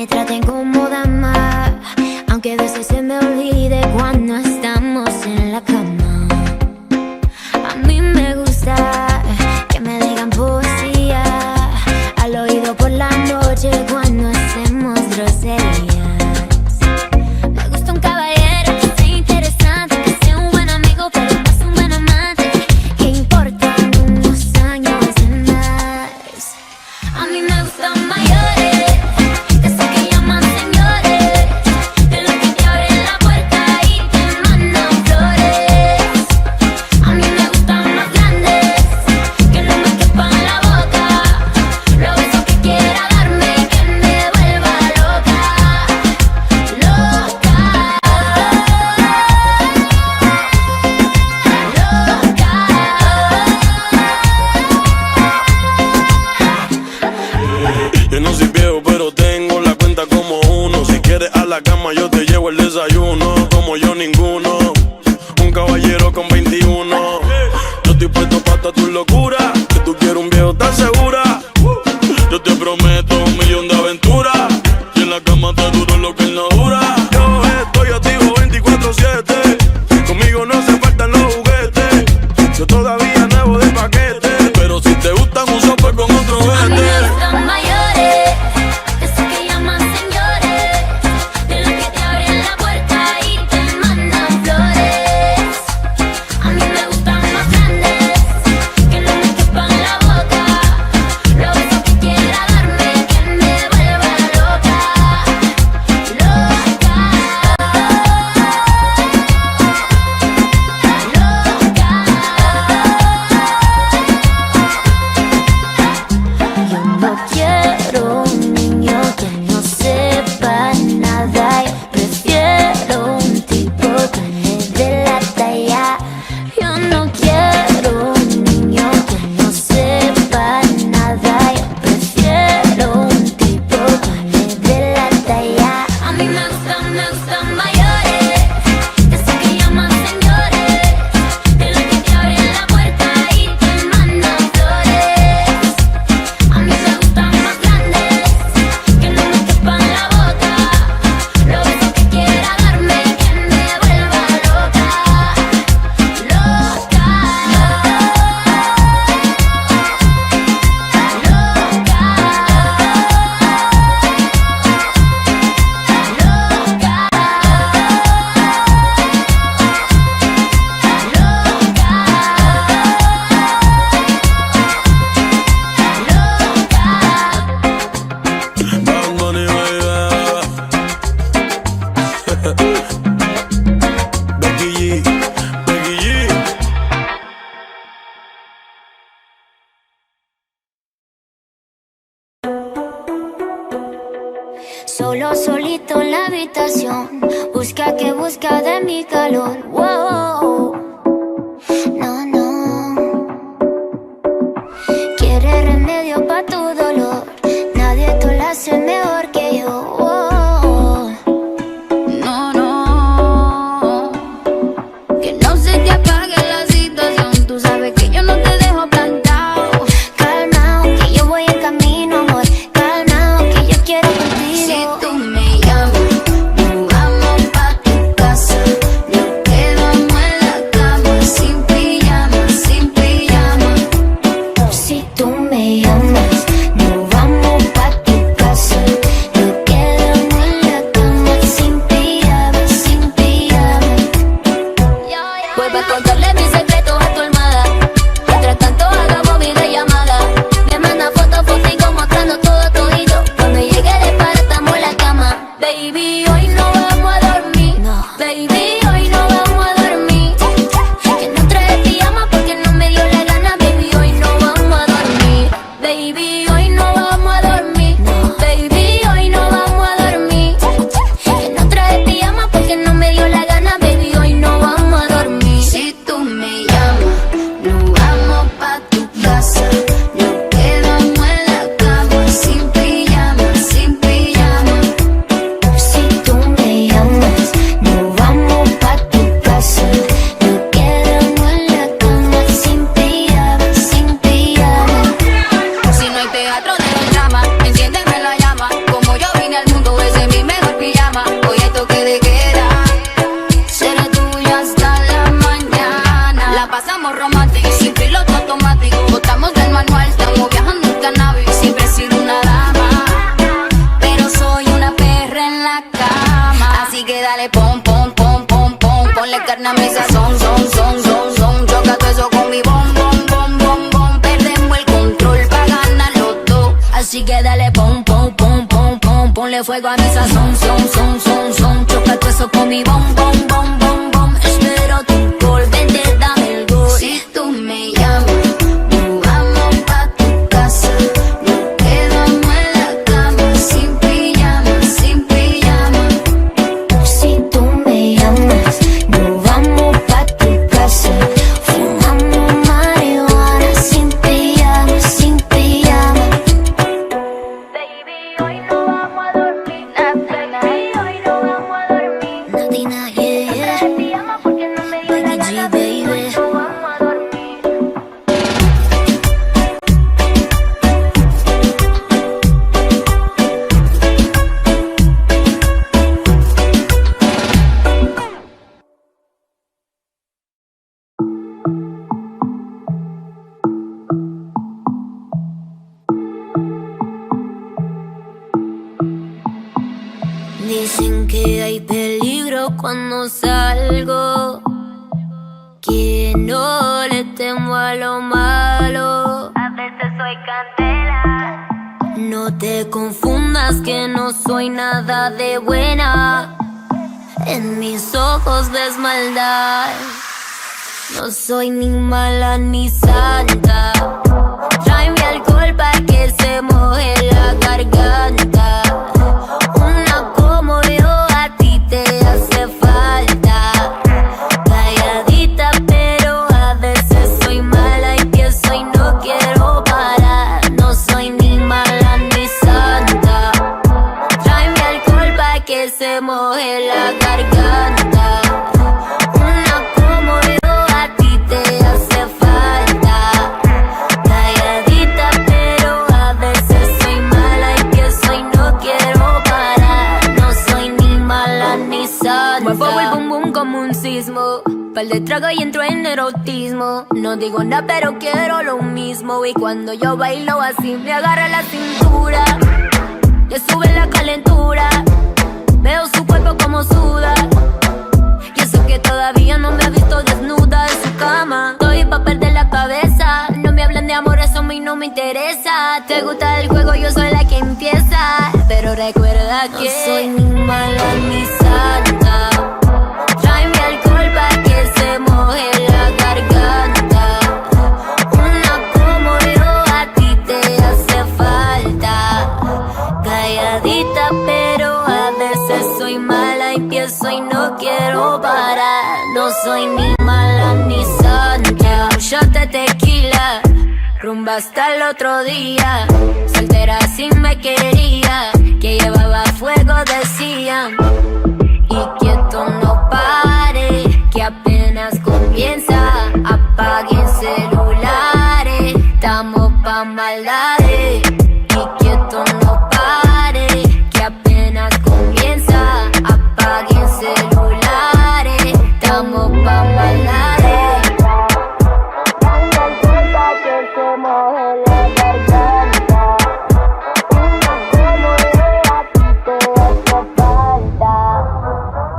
me traten como dama, aunque a veces se me olvide cuando estamos en la cama. A mí me gusta que me digan poesía al oído por la noche cuando hacemos groserías. Me gusta un caballero que sea interesante, que sea un buen amigo pero más un buen amante. Que importan unos años de más. A mí me gustan mayores, de esos que llaman señores, de los que te abren la puerta y te mandan flores. A mí me gustan más grandes, que no me quepan la boca, los besos que quiera darme y que me vuelva loca, loca, Yo no soy viejo, pero tengo la cuenta como uno. Si quieres a la cama, yo te llevo el desayuno. Como yo, ninguno. Un caballero con 21. Yo estoy puesto pa' toda tu locura. Que tú quieres un viejo, ¿estás segura? Yo te prometo 1.000.000 de aventuras. Y en la cama te duro lo que él no dura. Yo estoy activo 24/7. Conmigo no se faltan los juguetes. Yo todavía nuevo de paquete. Pero si te gustan un sope con otro a mí me vete. gustan mayores, de esos que llaman señores, de los que te abren la puerta y te mandan flores. A mí me gustan más grandes, que no me quepan la boca, los besos que quiera darme y que me vuelva loca, loca, Yo no quiero un niño que no sepa nada. Yo prefiero un tipo que me dé la talla. Yo no quiero un niño que no sepa nada. Yo prefiero un tipo que me dé la talla. A mí me gustan mayores, de esos que llaman señores, de los que te abren la puerta y te mandan flores. A mí me gustan más grandes, que no me quepan la boca, los besos que quiera darme y que me vuelva loca, loca, Bad Bunny, baby. Becky G, Becky G. Solo solito en la habitación, busca que busca de mi calor. Wow, no, no. Quiere remedio pa' tu dolor, nadie te lo hace mejor que yo. Wow. No, no. Que no se te apague la situación, tú sabes que yo no te dejo plantado. Calmao, que yo voy en camino, amor. Calmao, que yo quiero contigo. Si tú me llamas, nos vamos pa' tu casa. Nos quedamos en ponle carne a mi sazón, son. Choca todo eso con mi bom, bom. Perdemos el control pa' ganar los dos. Así que dale pom, ponle fuego a mi sazón, son. Choca todo eso con mi bom, bom. Espero tu call, vente, dame el gol. Si tú me llamas, nos vamos pa' tu casa. Nos quedamos en la cama, sin pijama. Si tú me llamas, nos vamos pa' tu casa. Fumamos marihuana sin pijama. Baby, hoy no vamos a dormir. Baby, hoy no vamos a dormir. Nadina, yeah. Pijama porque no me dio la gana, baby. Hoy no vamos a dormir. Dicen que hay peligro cuando salgo, que no le temo a lo malo. A veces soy candela. No te confundas que no soy nada de buena. En mis ojos ves maldad. No soy ni mala ni santa. Tráeme alcohol pa' que se moje la garganta. Una como yo a ti te hace falta. Calladita pero a veces soy mala. Empiezo y no quiero parar. No soy ni mala ni santa. Tráeme alcohol pa' que se moje la garganta. Una como yo a ti te hace falta. Calladita pero a veces soy mala. Empiezo y no quiero parar. No soy ni mala ni santa. Muevo el bum bum como un sismo. Pal de trago y entro en erotismo. No digo nada pero quiero lo mismo. Y cuando yo bailo así me agarra la cintura. Le sube la calentura. Veo su cuerpo como suda. Y eso que todavía no me ha visto desnuda en su cama. Estoy pa' perder la cabeza. No me hablan de amor, eso a mí no me interesa. Te gusta el juego, yo soy la que empieza. Pero recuerda que no soy ni mala ni santa. Tráeme alcohol pa' que se moje la garganta. Una como yo a ti te hace falta. Calladita pero a veces soy mala. Empiezo y no quiero parar. No soy ni mala ni santa. Un shot de tequila, rumba hasta el otro día. Soltera así me quería, que llevaba fuego decían. Y que esto no pare, que apenas comienza. Apaguen celulares, estamos pa' maldades. Y que esto no pare, que apenas comienza. Apaguen celulares, estamos pa' maldades. Que se moje la garganta. Una como yo a ti te hace falta.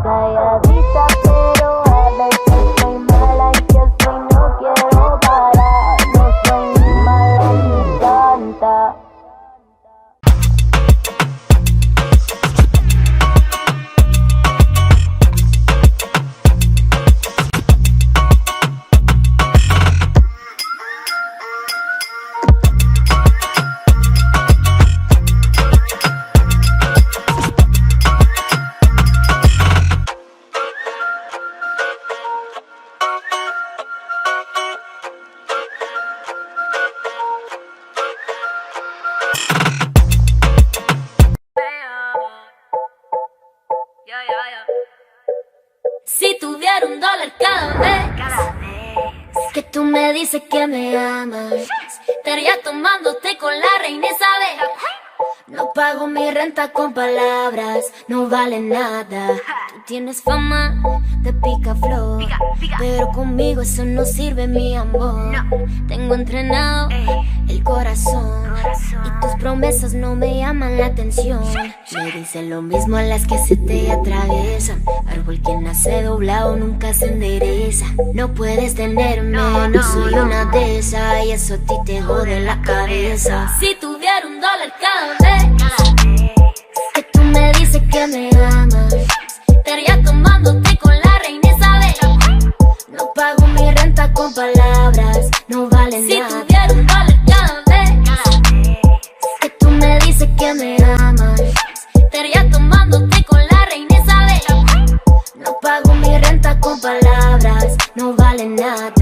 Calladita pero a veces soy mala. Empiezo y no quiero parar. No soy ni mala ni santa. Si tuviera $1 cada vez que tú me dices que me amas, estaría tomándote con la reina Isabel. No pago mi renta con palabras, no vale nada. Tú tienes fama de picaflor, pero conmigo eso no sirve, mi amor. Tengo entrenado el corazón y tus promesas no me llaman la atención. Me dicen lo mismo a las que se te atraviesan. Árbol que nace doblado nunca se endereza. No puedes tenerme, no soy una de esas, y eso a ti te jode la cabeza. Si tuviera $1 cada vez que tú me dices que me amas, estaría tomándote con la reina Isabel. No pago mi renta con palabras, no vale nada. Si tuviera $1 cada vez que tú me dices que me amas, estaría tomándote con la reina Isabel. No pago mi renta con palabras, no vale nada.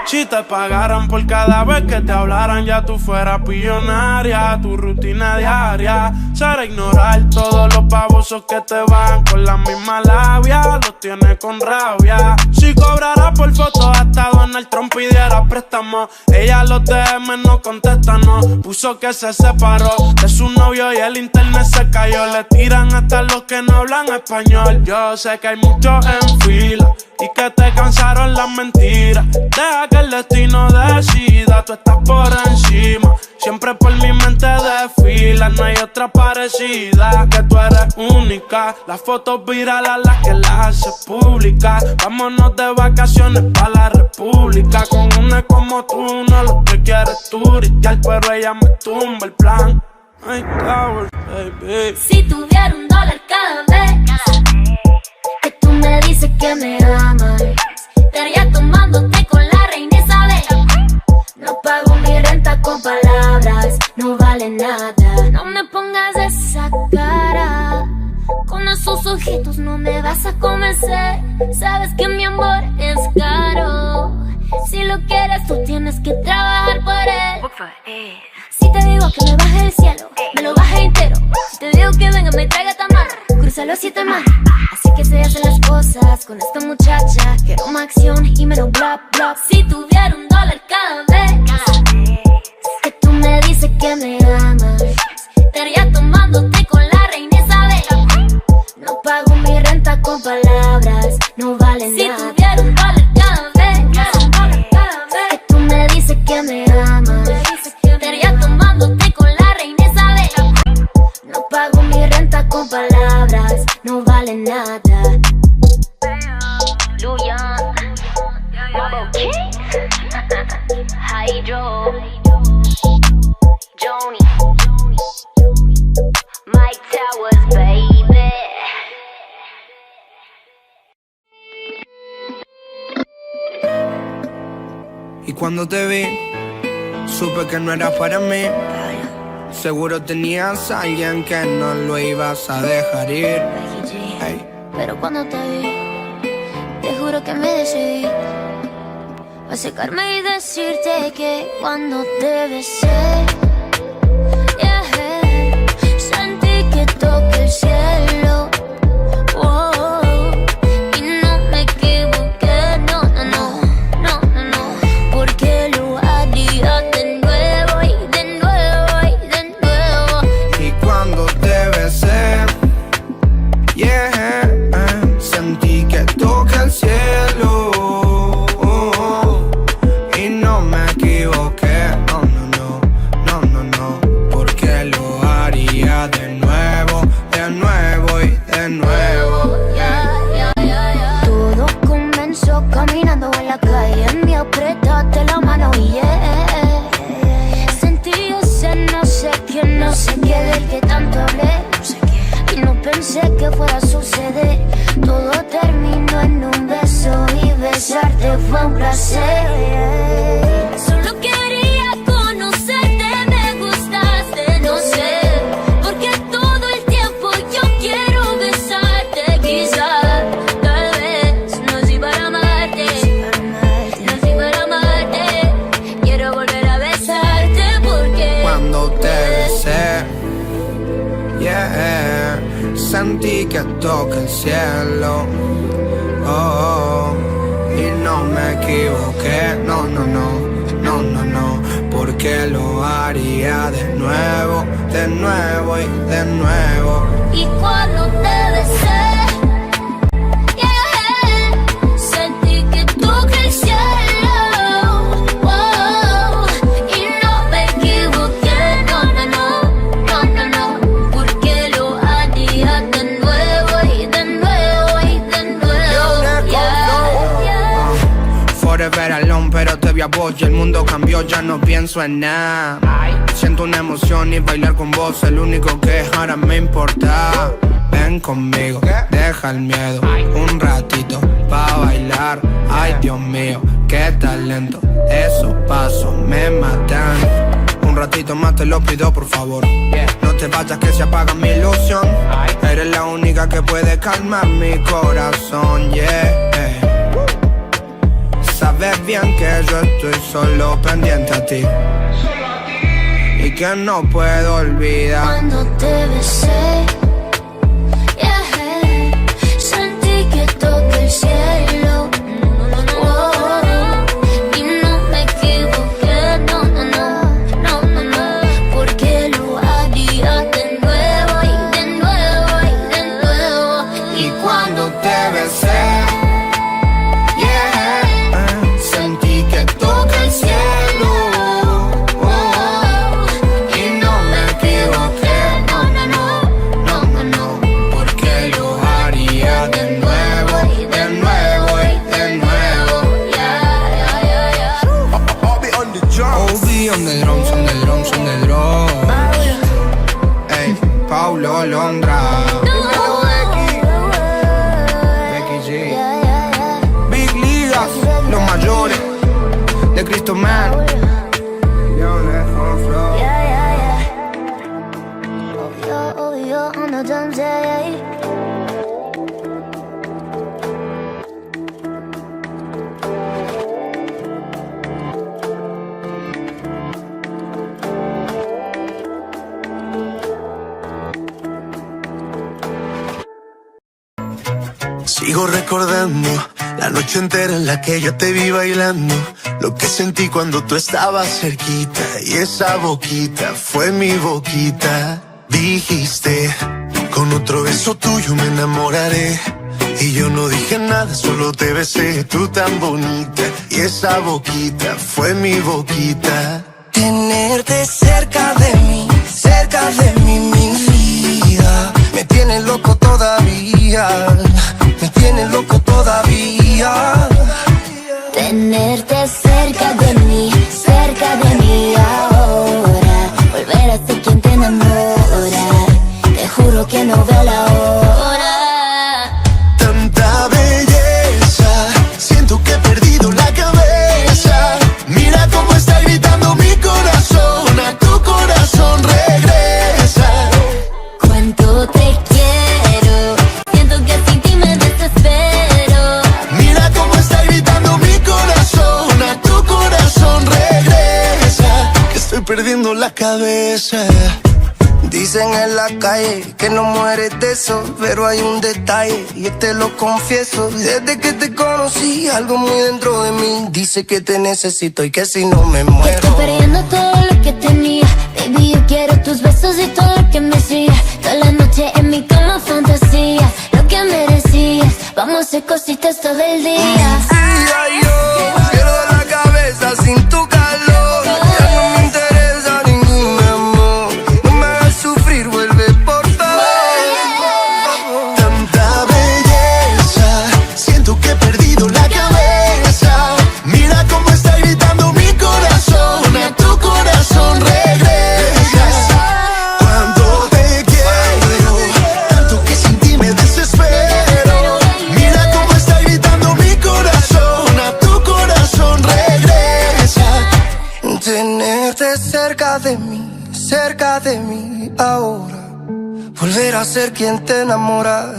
Si te pagaran por cada vez que te hablaran, ya tú fueras billonaria. Tu rutina diaria será ignorar todos los babosos que te van con la misma labia. Los tienes con rabia. Si cobrara por fotos hasta Donald Trump pidiera préstamo, ella los DM no contesta, no. Puso que se separó de su novio y el internet se cayó. Le tiran hasta los que no hablan español. Yo sé que hay muchos en fila y que te cansaron las mentiras. Deja que el destino decida, tú estás por encima. Siempre por mi mente desfila, no hay otra parecida. Que tú eres única, las fotos virales a las que las haces públicas. Vámonos de vacaciones pa' la república. Con una como tú, no lo que quieres turistear, pero ella me tumba el plan. Ay, Tower, baby. Si tuviera $1 cada vez que tú me dices que me amas, estaría tomándote con la reina Isabel. No pago mi renta con palabras, no vale nada. No me pongas esa cara, con esos ojitos no me vas a convencer. Sabes que mi amor es caro. Si lo quieres tú tienes que trabajar por él. Si te digo que me baje del cielo, me lo baje entero. Si te digo que venga me traiga tamal, cruza los 7 mares. Así que se hacen las cosas con esta muchacha. Quiero más acción y menos bla bla. Si tuviera $1 cada vez que tú me dices que me amas, estaría tomándote con la reina Isabel. No pago mi renta con palabras, no vale nada. Si tuviera $1 cada vez que tú me dices que me amas, estaría tomándote con la reina Isabel. No pago mi renta con palabras, no vale nada. Luyan, Bobo Kicks, Hydro, Joni, Mike Towers, baby. Y cuando te vi, supe que no eras para mí. Seguro tenías a alguien que no lo ibas a dejar ir. Hey. Pero cuando te vi, te juro que me decidí a secarme y decirte que cuando te besé, yeah, sentí que toqué el cielo. Oh, y no me equivoqué, no, no, no, no, no, no, porque lo haría de nuevo y de nuevo y de nuevo. Y cuando te besé, yeah, sentí que toqué el cielo. Y no me equivoqué, no, no, no, no, no, no, porque lo haría de nuevo y de nuevo. Todo comenzó caminando en la calle, me apretaste la mano y sentí ese no sé qué del que tanto hablé. Y no pensé que fuera a suceder. Todo terminó en un beso y besarte fue un placer. Solo quería conocerte, me gustaste, no sé, porque todo el tiempo yo quiero besarte. Quizás, tal vez, nací para amarte, nací para amarte. Quiero volver a besarte porque Cuando te besé, yeah, sentí que toqué el cielo. Oh, y no me equivoqué, no, no, no, no, no, no, porque que lo haría de nuevo, de nuevo y de nuevo. Y cuando te besé, sentí que toqué el cielo, oh, y no me equivoqué, no, no, no, no, no, porque lo haría de nuevo y de nuevo y de nuevo. Forever alone, pero te vi a vos y el mundo cambió, ya no pienso en nada. Siento una emoción y bailar con vos, el único que ahora me importa. Ven conmigo, deja el miedo, un ratito pa' bailar. Ay, Dios mío, qué talento, esos pasos me matan. Un ratito más te lo pido, por favor. No te vayas que se apaga mi ilusión. Eres la única que puede calmar mi corazón, yeah. Sabes bien que yo estoy solo pendiente a ti y que no puedo olvidar. Cuando te besé, sentí que toqué el cielo, oh, y no me equivoqué, no, no, no, no, no, no, porque lo haría de nuevo y de nuevo y de nuevo. Y cuando te besé, Paulo Londra, Becky G, Big Ligas, los mayores de Cristo Man. On the drums, yeah. Sigo recordando la noche entera en la que yo te vi bailando, lo que sentí cuando tú estabas cerquita y esa boquita fue mi boquita. Dijiste, con otro beso tuyo me enamoraré, y yo no dije nada, solo te besé, tú tan bonita, y esa boquita fue mi boquita. Tenerte cerca de mí, mi vida, me tiene loco todavía, me tiene loco todavía. Tenerte cerca de mí ahora, volver a ser quien te enamora, te juro que no veo la hora. Tanta belleza, siento que he perdido la cabeza, mira cómo está gritando mi corazón, a tu corazón regresa. Cuánto te quiero, siento que sin ti me desespero. Mira cómo está gritando mi corazón, a tu corazón regresa, que estoy perdiendo la cabeza. Dicen en la calle que no mueres de eso, pero hay un detalle y yo te lo confieso. Desde que te conocí, algo muy dentro de mí dice que te necesito y que si no me muero. Estoy perdiendo todo lo que tenía, baby, yo quiero tus besos y todo lo que me hacías. Toda la noche en mi cama fantasía, lo que merecías, vamos a hacer cositas todo el día. Yo quiero la cabeza sin tu calor, ya no me interesa ningún amor, no me hagas sufrir, vuelve por favor. Tanta belleza, siento que he perdido la cabeza, mira cómo está gritando mi corazón, a tu corazón regresa. Cuando te quiero, tanto que sin ti me desespero, mira cómo está gritando mi corazón, a tu corazón regresa. Tenerte cerca de mí ahora, volver a ser quien te enamora,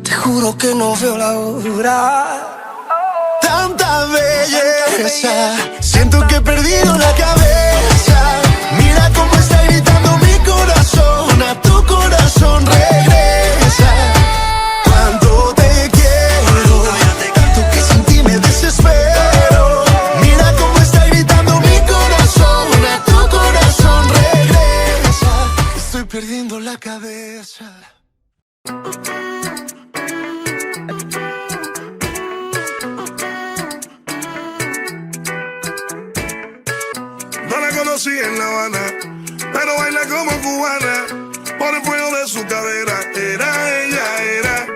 te juro que no veo la hora. Tanta belleza, siento que he perdido la cabeza, mira cómo está gritando mi corazón, a tu corazón regresa. Cuando te quiero, tanto que sin ti me desespero, mira cómo está gritando mi corazón, conocí en La Habana, pero baila como cubana, por el fuego de su cadera. Era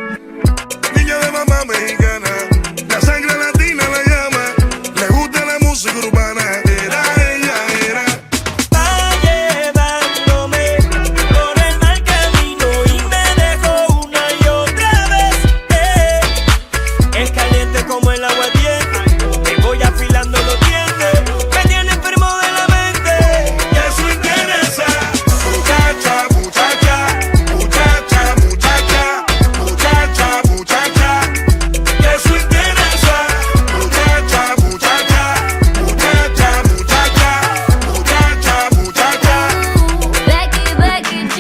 niña de mamá mexicana, la sangre latina la llama, le gusta la música urbana. Era Va llevándome por el mal camino y me dejó una y otra vez. Es caliente como el agua tiene, te voy afilando los dientes, me tiene enfermo de la mente, y eso interesa. muchacha, que eso interesa. Becky G,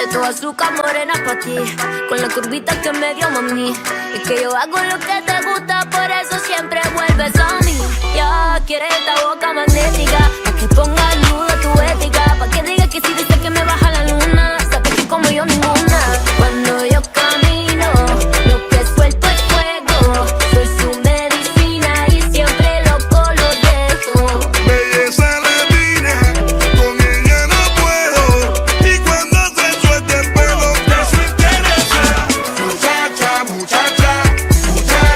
esto es azúcar morena pa' ti, con la curvita que me dio mami. Es que yo hago lo que te gusta, por eso siempre vuelves a mí. Ya quieres esta boca magnética, pa' que ponga en duda tu ética, pa' que diga que si dice que me baja la luna, sabes que como yo ninguna. Cuando yo camino, lo que suelto es fuego, soy su medicina y siempre loco lo dejo. Belleza latina, con ella no puedo, y cuando se suelta el pelo, que eso interesa. Muchacha, que eso interesa.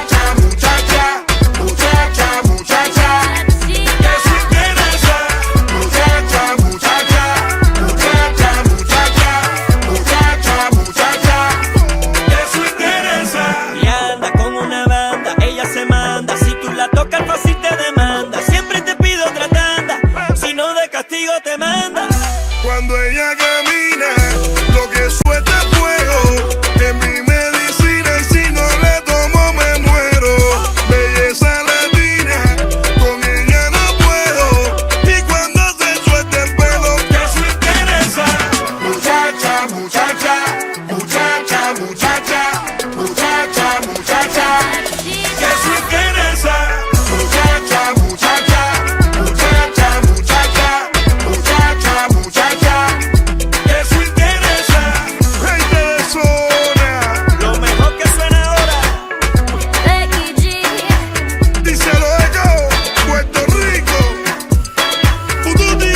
Que eso interesa. Y anda con una banda, ella se manda, si tú la tocas fácil te demanda, siempre te pido otra tanda, si no de castigo te manda. Cuando ella camina, lo que suelta es fuego, es mi medicina y si no le tomo me muero. Belleza latina, con ella no puedo, y cuando se suelta el pelo, que eso interesa. Muchacha, que eso interesa. Eso interesa. Gente de zona, Lo mejor que suena ahora, Becky G, díselo Eco, Puerto Rico, Fututi,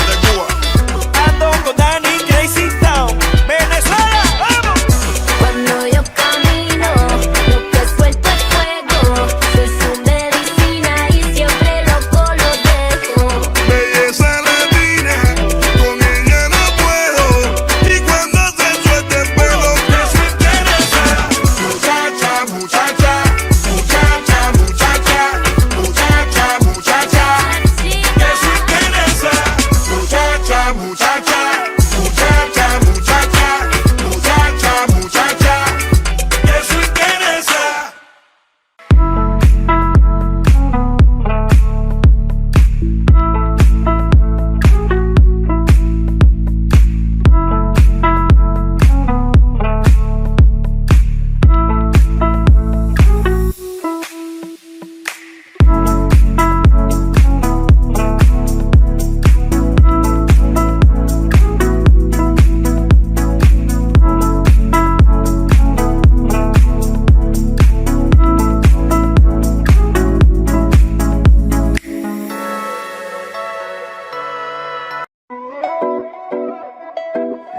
de Cuba. ando con Danny Crazy Town, Venezuela, vamos. cuando yo camino, lo que suelto es fuego, soy su medicina y siempre loco lo dejo. Belleza latina, con ella no puedo, y cuando se suelta el pelo, que eso interesa. Muchacha, que eso interesa. Muchacha, que eso interesa.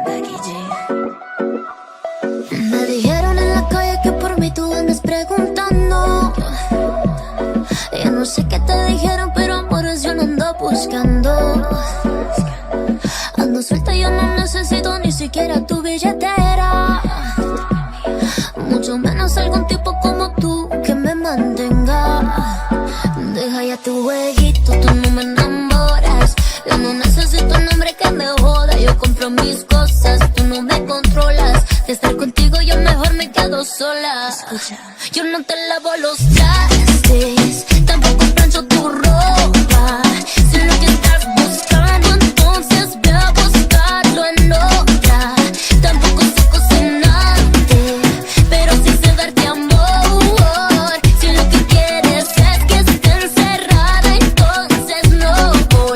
Becky G. Me dijeron en la calle que por mí tú andas preguntando. Yo no sé qué te dijeron, pero amores yo no ando buscando. Ando suelta, yo no necesito ni siquiera tu billetera, mucho menos algún tipo como tú que me mantenga. Deja ya tu jueguito, tú no me enamoras. Yo no necesito un hombre que me joda. Yo compro mis cosas, tú no me controlas. De estar contigo yo mejor me quedo sola. Escucha, yo no te lavo los trastes, tampoco plancho tu ropa. Si lo que estás buscando, entonces ve a buscarlo en otra. Tampoco sé cocinarte, pero sí sé darte amor. Si lo que quieres es que esté encerrada, entonces no.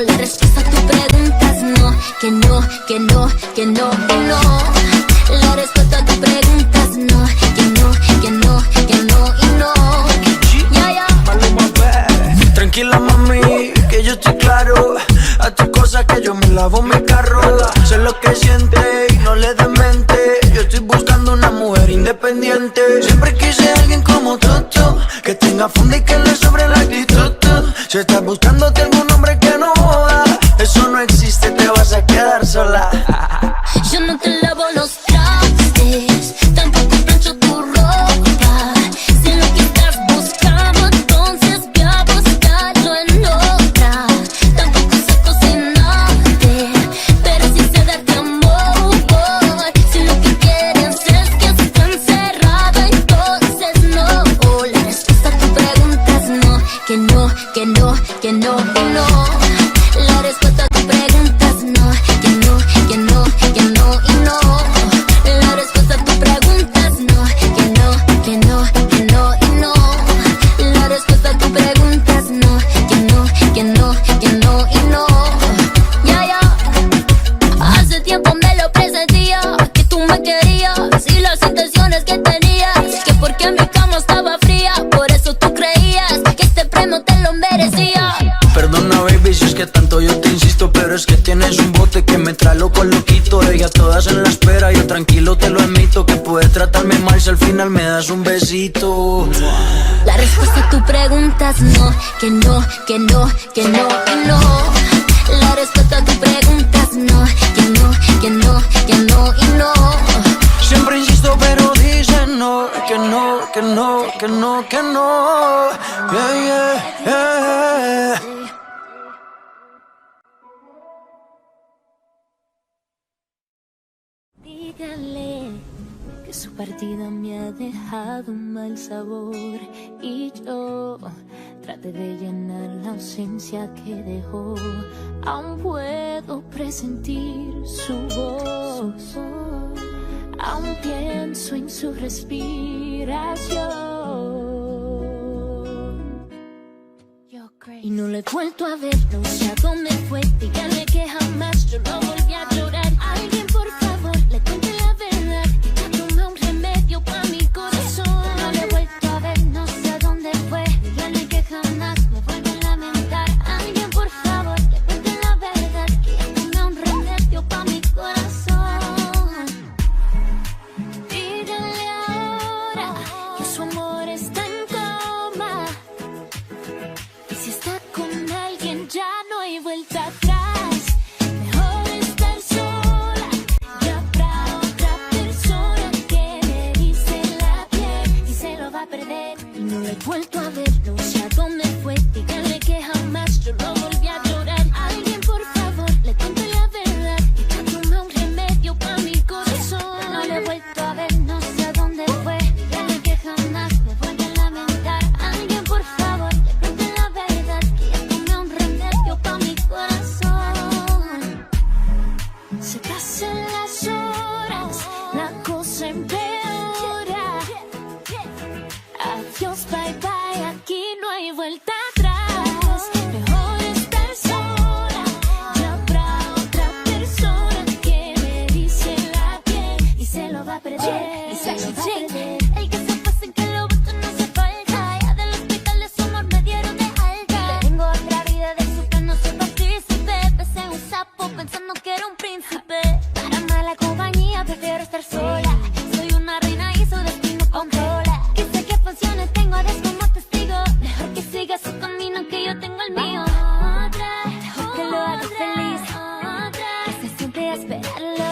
La respuesta a tu pregunta es no, que no, que no, que no, que no. La respuesta a tu pregunta es no, que no, que no, que no y no. Ya, ya. muevo mi carro. Sé lo que siente y no le demente. Yo estoy buscando una mujer independiente. Siempre quise alguien como tú, que tenga funda y que le sobre la actitud. Si estás buscándote algún hombre que no joda, eso no existe, te vas a quedar sola. Yo no te lavo los trastes, tampoco plancho tu ropa. Sé lo que estás buscando, entonces voy a buscarlo en otra. Tampoco sé cocinarte, pero sí sé darte amor. Si lo que quieres es que esté encerrada, entonces no. La respuesta a tu pregunta es no, que no, que no, que no, que no. La respuesta a tu pregunta es no, que no, que no, que no y no. La respuesta a tu pregunta es no, que no, que no, que no y no. La respuesta a tu pregunta es no, que no, que no, que no y no. Ya, ya. Hace tiempo me lo presentía, que tú me querías y las intenciones que tenías, que porque mi cama estaba fría, por eso tú creías que este premio te lo merecía. Perdona baby si es que tanto yo te insisto, pero es que tienes un bote que me trae loco loquito. Ella todas en la espera, yo tranquilo te lo admito, que puedes tratarme mal si al final me das un besito. La respuesta a tu pregunta es no, que no, que no, que no y no. La respuesta a tu pregunta es no, que no, que no, que no y no. Siempre insisto pero dicen no, que no, que no, que no, que no. Yeah, yeah, yeah. Dígale que su partida me ha dejado un mal sabor y yo traté de llenar la ausencia que dejó. Aún puedo presentir su voz, aún pienso en su respiración. Y no lo he vuelto a ver, no sé a dónde fue. Díganle que jamás yo no volví a llorar. Alguien por favor, le cuente la verdad. Ya tomé un remedio pa' mi corazón. No lo he vuelto a ver, no sé a dónde fue. Díganle que jamás me vuelvo a lamentar. Alguien por favor, le cuente la verdad. Que ya tomé un remedio pa' mi corazón. Díganle ahora que su amor está en coma. Y si está con alguien ya no hay vuelta atrás. Mejor estar sola, ya habrá otra persona que me dice la piel y se lo va a perder. Y no lo he vuelto a ver, no sé a dónde fue. Díganle que jamás yo no volví a llorar. Alguien por favor, le cuente la verdad. Ya tomé un remedio pa' mi corazón. No lo he vuelto a ver, no sé a dónde fue. Díganle que jamás me vuelvo a lamentar. Alguien por favor, le cuente la verdad. Que ya tomé un remedio pa' mi corazón. Se pasan las horas, la cosa empeora. Adiós, bye bye, aquí no hay vuelta atrás. Mejor estar sola, ya habrá otra persona que me dice la piel y se lo va a perder. Y se lo va a perder. El que se pasa en que lo voto no hace falta. Ya del hospital de su amor me dieron de alta. Tengo otra vida de su que no soy partícipe. Besé un sapo pensando que era un príncipe. Para mala compañía prefiero estar sola. Soy una reina y su destino controla. Que sé qué funciones tengo a como testigo. Mejor que siga su camino que yo tengo el mío. Mejor que lo haga feliz. Que se siente a esperarlo.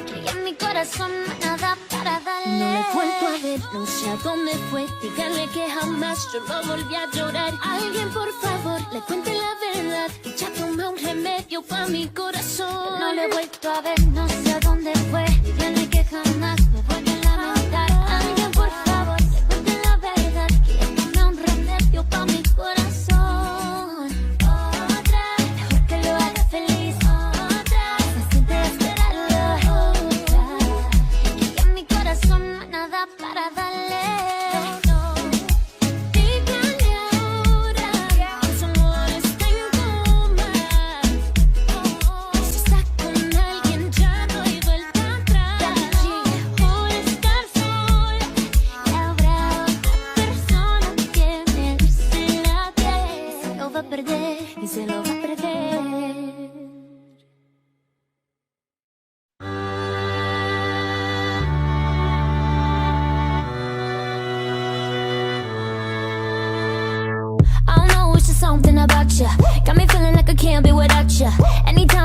Que en mi corazón no hay nada para darle. No lo he vuelto a ver, no sé a dónde fue. Díganle que jamás yo no volví a llorar. Alguien por favor, le cuente la verdad. Que ya tomé un remedio pa' mi corazón. No lo he vuelto a ver, no sé a dónde fue. Díganle que jamás me vuelvo a lamentar. Alguien por favor, le cuente la verdad. Que ya tomé un remedio pa' mi corazón. Mejor que lo haga feliz. Que se siente a esperarlo. Que en mi corazón no hay nada para darle. Díganle ahora que su amor está en coma. Si está con alguien ya no hay vuelta atrás.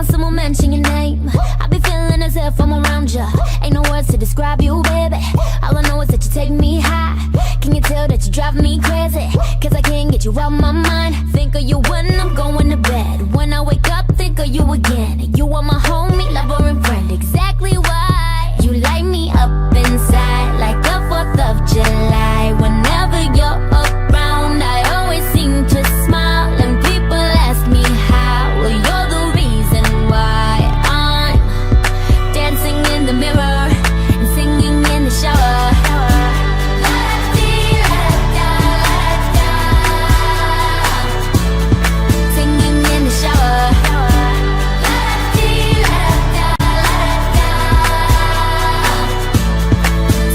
time someone mention your name, I be feeling as if I'm around you. Ain't no words to describe you, baby. All I know is that you take me high. Can you tell that you drive me crazy? Cause I can't get you out my mind. Think of you when I'm going to bed. When I wake up, think of you again. You are my homie, lover and friend. Exactly why you light me up inside like the 4th of July. Whenever you're around, I always seem to smile. And people ask me how. Well, you're the reason why I'm dancing in the mirror and singing in the shower. Singing in the shower.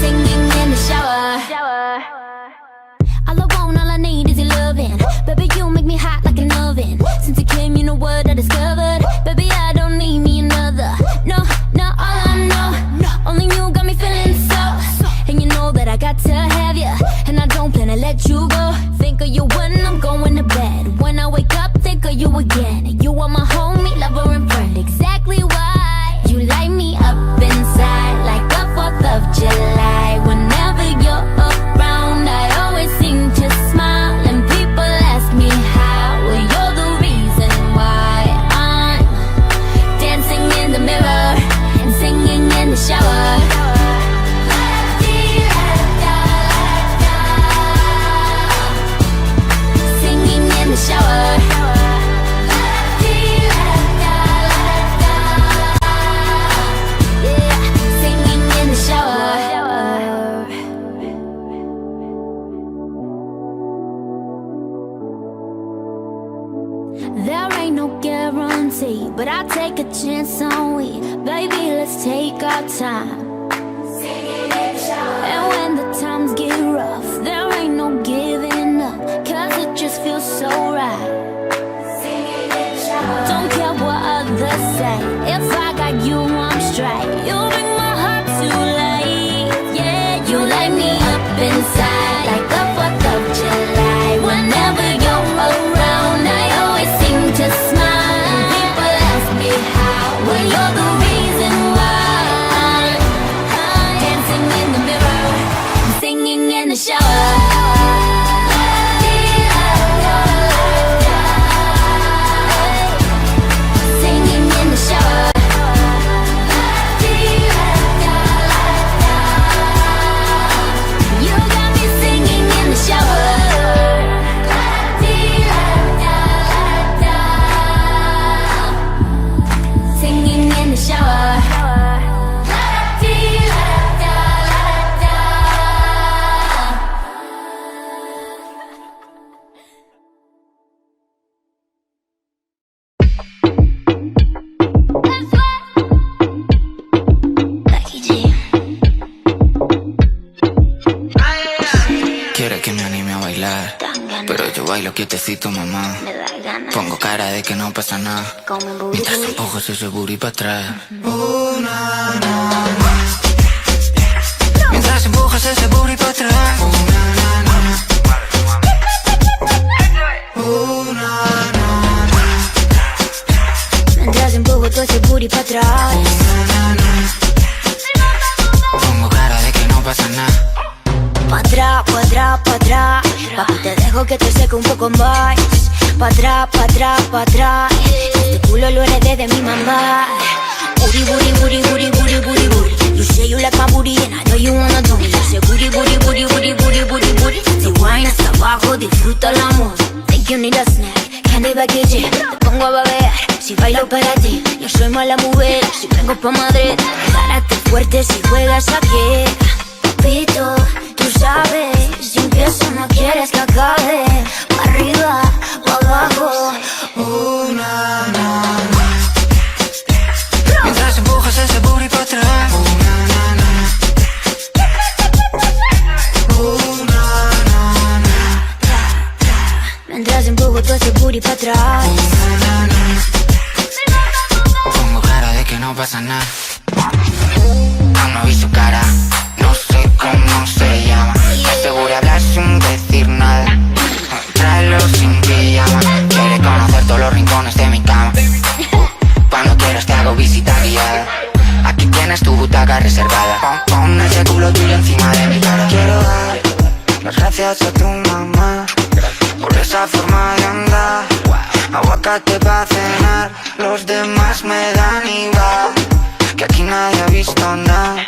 Singing in the shower. All I want, all I need is your loving. Baby, you make me hot like an oven. Since you came, you know what I discovered. Baby, I don't need me another. No, no, all I know, only you got me feeling so. And you know that I got to have you, and I don't plan to let you go. Think of you when I'm going to bed. When I wake up, think of you again. You are my homie, lover and friend. Exactly why you light me up inside like the 4th of July. Whenever you're around, I always seem to smile. And people ask me how. Well, you're the reason why I'm dancing in the mirror and singing in the shower. Singing in the shower. Yeah, singing in the shower. There ain't no guarantee, but I take a chance on we. Baby, let's take our time. And when the times get rough, there ain't no giving up, cause it just feels so right. Don't care what others say, if I got you, I'm straight. You bring my heart to life, yeah. You light me up inside like the 4th of July. Whenever you're around, I always seem to smile. And people ask me how. Well, you're the reason why I'm dancing in the mirror and singing in the shower. Singing in the shower. You got me singing in the shower. Singing in the shower. Becky G. Quiere que me anime a bailar, pero yo bailo quietecito, mamá. Me da ganas. Pongo cara de que no pasa nada, Come booty mientras booty. empujo ese booty para atrás. Mientras empujas ese booty para atrás. Mientras empujo todo ese booty para atrás. Pongo cara de que no pasa nada. Pa' atrás, pa' atrás, pa' atrás. Papi, te dejo que te seque un poco más. Pa' atrás, pa' atrás, pa' atrás. Este culo lo heredé de mi mamá. Booty, booty, booty, booty, booty, booty, booty. You say you like my booty and I know you wanna do me. You say booty, booty, booty, booty, booty, booty, booty. Si wine hasta abajo, disfruta el amor. Think you need a snack, candy package. Te pongo a babear, si bailo para ti. Yo soy mala mujer, si vengo pa' Madrid. Párate fuerte si juegas aquí. Papito, tú sabes, si empiezo no quieres que acabe. Pa' arriba, pa' abajo. Mientras empujas ese booty para atrás. Mientras empujo todo ese booty para atrás. Pongo cara de que no pasa nada. Aún no vi su cara, no sé cómo se llama. Seguro hablar sin decir nada. Tráelo sin pijama. Quiere conocer todos los rincones de mi cama. Cuando tú gracias a tu mamá por esa forma de andar. Aguacate pa' cenar, los demás me dan igual, que aquí nadie ha visto nada.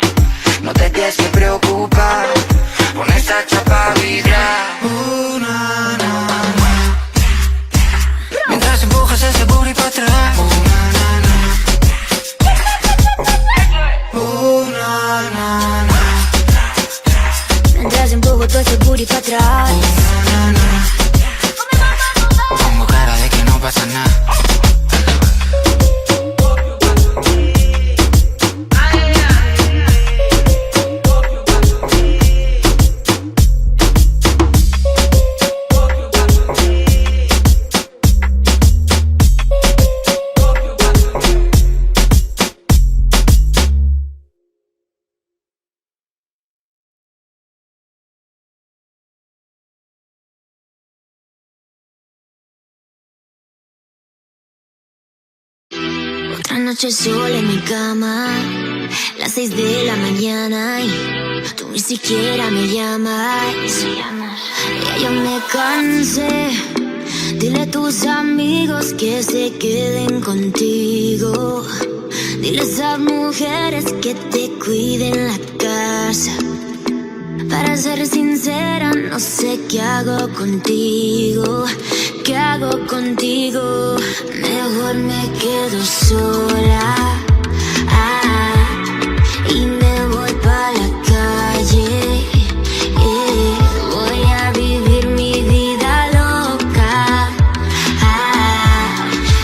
No te tienes que preocupar, con esa chapa vibrar. Na, na, na. Mientras empujas ese booty pa' atrás. Mientras empujo todo ese booty pa' atrás. Pongo cara de que no pasa nada. Otra noche sola en mi cama, las 6 de la mañana y tú ni siquiera me llamas. Ya yo me cansé. Dile a tus amigos que se queden contigo. Dile a esas mujeres que te cuiden la casa. Para ser sincera, no sé qué hago contigo. ¿Qué hago contigo? Mejor me quedo sola. Y me voy pa' la calle. Voy a vivir mi vida loca.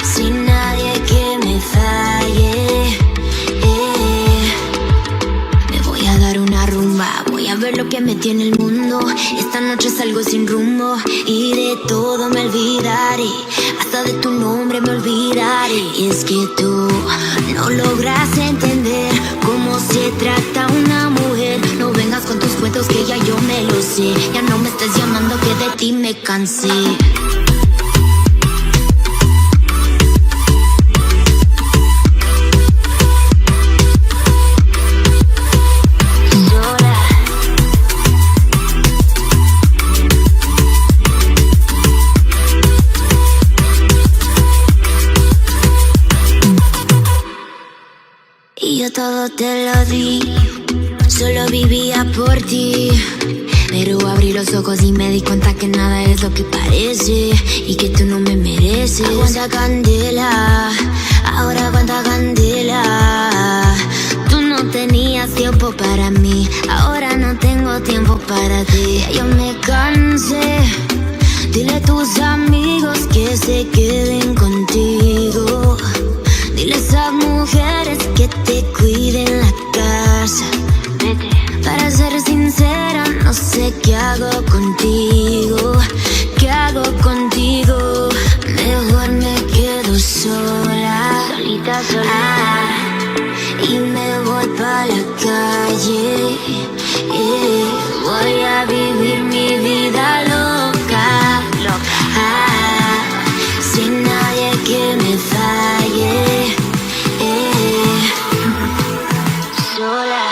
Sin nadie que me falle. Me voy a dar una rumba. Voy a ver lo que me tiene el mundo. Esta noche salgo sin rumbo y de todo me olvidaré. Hasta de tu nombre me olvidaré. Y es que tú no logras entender cómo se trata una mujer. No vengas con tus cuentos que ya yo me lo sé. Ya no me estés llamando que de ti me cansé. Y yo todo te lo di, solo vivía por ti. Pero abrí los ojos y me di cuenta que nada es lo que parece y que tú no me mereces. Aguanta candela, ahora aguanta candela. Tú no tenías tiempo para mí, ahora no tengo tiempo para ti. Ya yo me cansé. Dile a tus amigos que se queden contigo. Dile a esas mujeres que te cuiden la casa. Para ser sincera, no sé qué hago contigo. ¿Qué hago contigo? Mejor me quedo sola. Solita, sola. Y me voy pa' la calle. Voy a vivir mi vida loca. Sin nadie que me falle. Sola.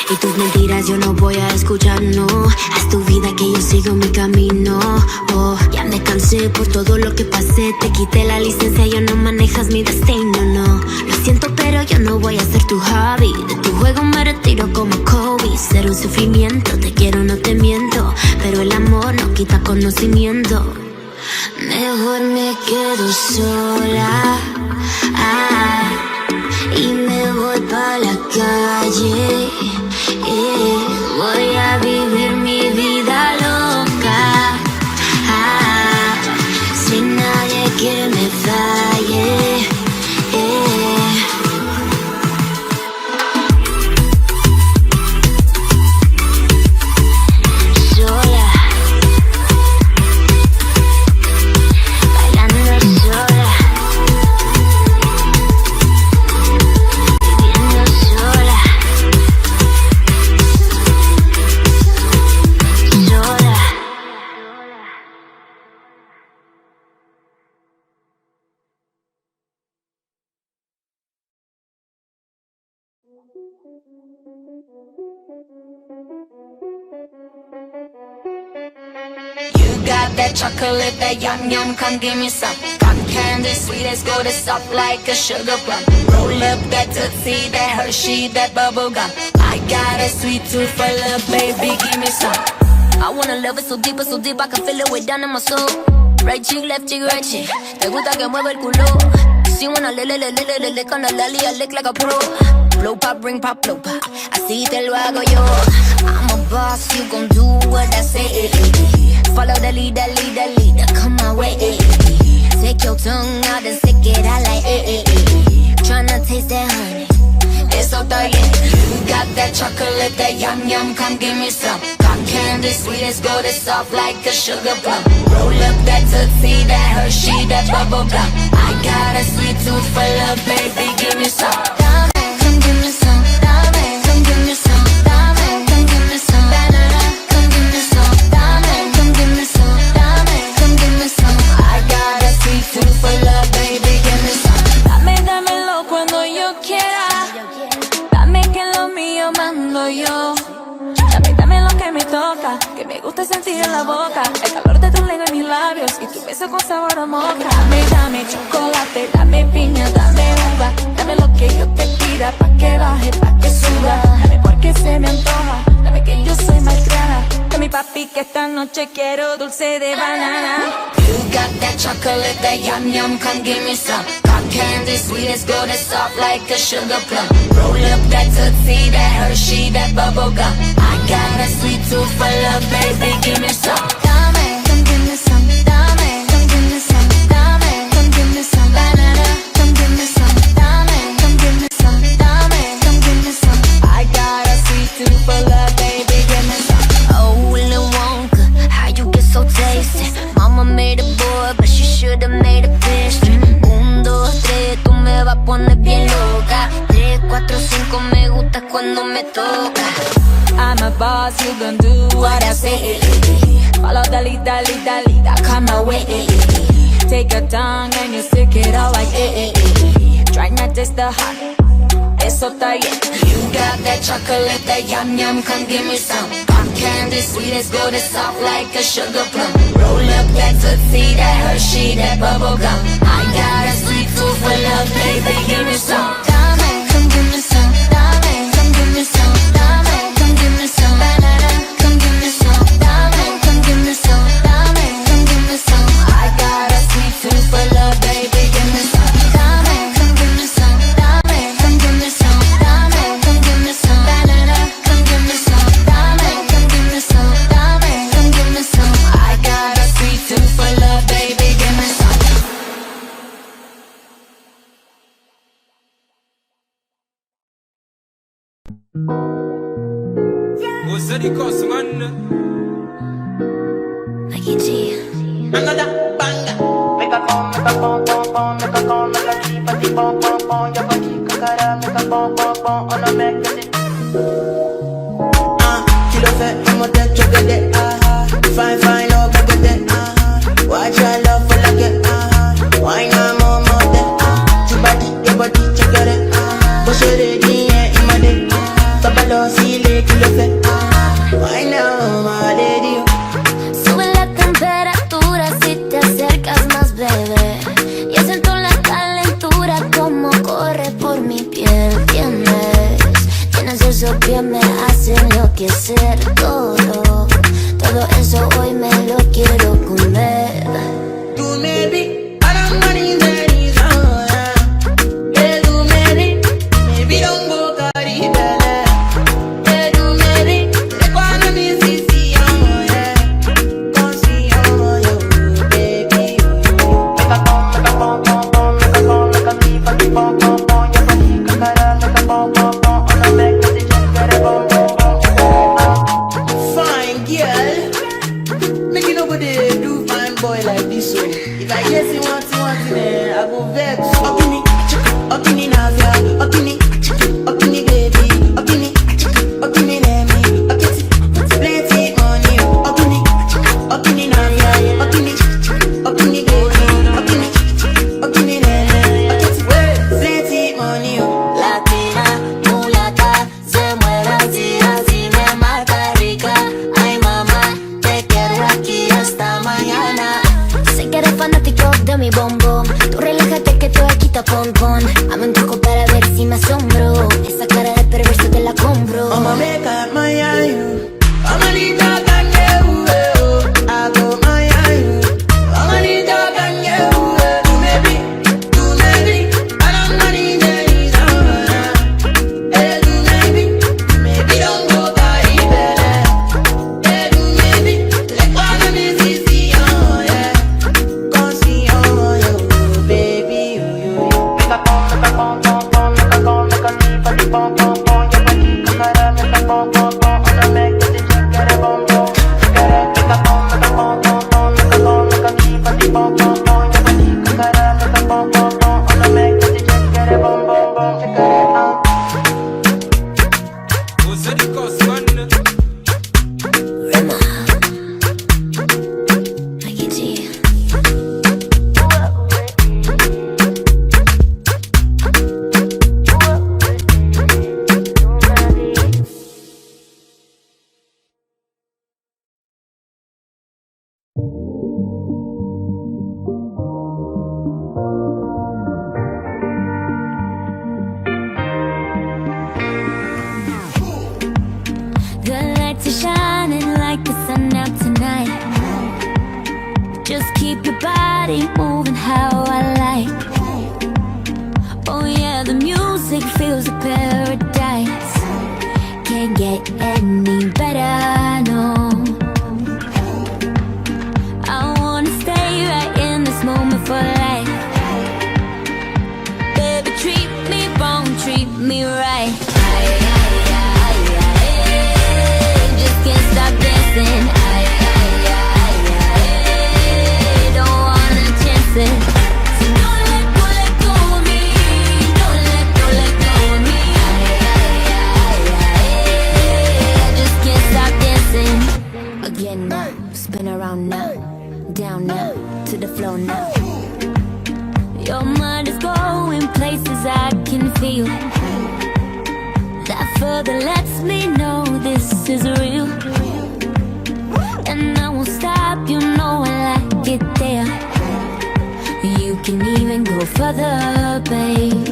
Y tus mentiras yo no voy a escuchar, no. Haz tu vida que yo sigo mi camino. Oh, ya me cansé por todo lo que pasé. Te quité la licencia, ya no manejas mi destino, no. Lo siento, pero yo no voy a ser tu hobby. De tu juego me retiro como Kobe. Ser un sufrimiento, te quiero, no te miento. Pero el amor no quita conocimiento. Mejor me quedo sola. Y me voy pa' la calle. Voy a vivir mi vida loca. Sin nadie que me falle. Sola. Bailando sola. Viviendo sola. got that chocolate, that yum yum, come give me some. Cotton candy, sweet as gold, it's soft like a sugar plum. Roll up that Tootsie, that Hershey, that bubble gum. I got a sweet tooth for love, baby, give me some. I wanna love it so deep I can feel it way down in my soul. Right cheek, left cheek, right cheek. Te gusta que mueva el culo. Si wanna lick on the lolly, I lick like a pro. Blow pop, bring pop, blow pop. Así te lo hago yo. I'm a boss, you gon' do what I say. Follow the leader, come my way. Take your tongue out and stick it out like Tryna taste that honey. It's so dark, You got that chocolate, that yum yum, come give me some. Cotton candy, sweet as gold, it's soft like a sugar plum. Roll up that Tootsie, that Hershey, that bubble gum. I got a sweet tooth for love, baby, give me some. Dame, come give me some. Dame, come give me some. Dame, come give me some. Banana, come give me some. Dame, come give me some. Dame, come give me some. I got a sweet tooth for love, baby, give me some. Dámelo cuando yo quiera. Dame que lo mío mando yo. Dame lo que me toca, que me gusta sentir en la boca. El calor de tu lengua en mis labios y tu beso con sabor a moca. Dame chocolate, dame piña, dame uva. Dame lo que yo te pida, pa' que baje, pa' que suba. Dame porque se me antoja, dame que yo soy malcriada. Dame papi que esta noche quiero dulce de banana. You got that chocolate, that yum yum, come give me some. Cotton candy, sweet as gold, it's soft like a sugar plum. Roll up that Tootsie, that Hershey, that bubble gum. I got a sweet tooth for love, baby, give me some. Dame, come give me some. Dame, come give me some. Dame, come give me some. Banana, come give me some. Dame, come give me some. Dame, come give me some. I got a sweet tooth for love, baby, give me some. Oh, Willy Wonka, how you get so tasty? Mama made a boy, but she should've made a pastry. 1, 2, 3, tú me vas a poner bien loca. 3, 4, 5, me gusta cuando me toca. I'm a boss, you gon' do what I say. Follow the lead, come my way. Take your tongue and you stick it out like Try not taste the honey, it's so tight. You got that chocolate, that yum yum, come give me some. Cotton candy, sweet as gold, it's soft like a sugar plum. Roll up that Tootsie, that Hershey, that bubble gum. I got a sweet tooth for love, baby, give me some. Dame, come give me some. Dame, come give me some. Dame, come give me some. Banana, come give me some. Dame, come give me some. Dame, come give me some. I got a sweet tooth for love, baby, give me some. Dame, come give me some. Dame, come give me some. Dame, come give me some. Banana, come give me some. Dame, come give me some. Dame, come give me some. I got a sweet tooth for love, baby, give me some. What's the cost, man? Mikey G. Another banger. Make a come, make a pom pom pom, make a come, make a keep a tip pom pom pom. Ya pa' chica cara, make a pom pom pom, on a make it. Kilo fait, I'm a dead chocolate, fine, fine, love, get it, watch your love for like it, why not more, your body, check it, push it in, in my day, Papa lo sile, kilo fait, why not, my lady. Sube la temperatura si te acercas más, bebé. Ya siento la calentura como corre por mi piel, ¿entiendes? Tienes esos pies, me hacen enloquecer. Todo eso hoy me lo quiero comer. Tú me di, para morir de risa, tú me di, me vi un boca ribele. Tú me di, de cuando me hiciste, consigo yo, baby. Make a pom, make a keep a tip pom pom pom. Ya pa' chica cara, make a pom pom pom, on a make it, check it, pom pom pom. Fine girl, make it over there. Rema, Mikey G. The lights are shining like the sun out tonight. Just keep your body moving how I like. Oh yeah, the music feels a paradise. Can't get any better, no. I wanna stay right in this moment for life. Baby, treat me wrong, treat me right. Can't stop dancing. Don't wanna chance it. So don't let go of me. Don't let go of me. I just can't stop dancing. Again now, spin around now, down now, to the floor now. Your mind is going places I can feel. That further lets me know this is real. And I won't stop, you know I like it there. You can even go further, babe.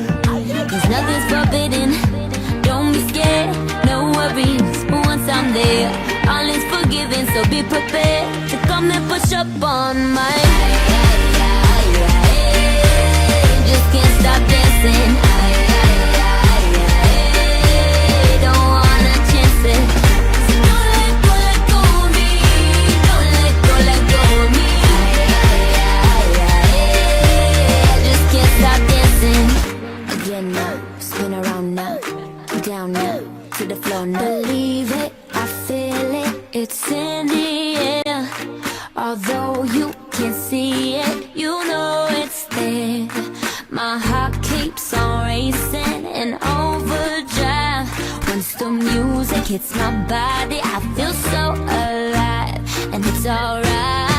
Cause nothing's forbidden, don't be scared, no worries. Once I'm there, all is forgiven. So be prepared to come and push up on my just can't stop dancing. Spin around now, down now, to the floor now. Believe it, I feel it, it's in the air. Although you can't see it, you know it's there. My heart keeps on racing in overdrive. Once the music hits my body, I feel so alive. And it's alright.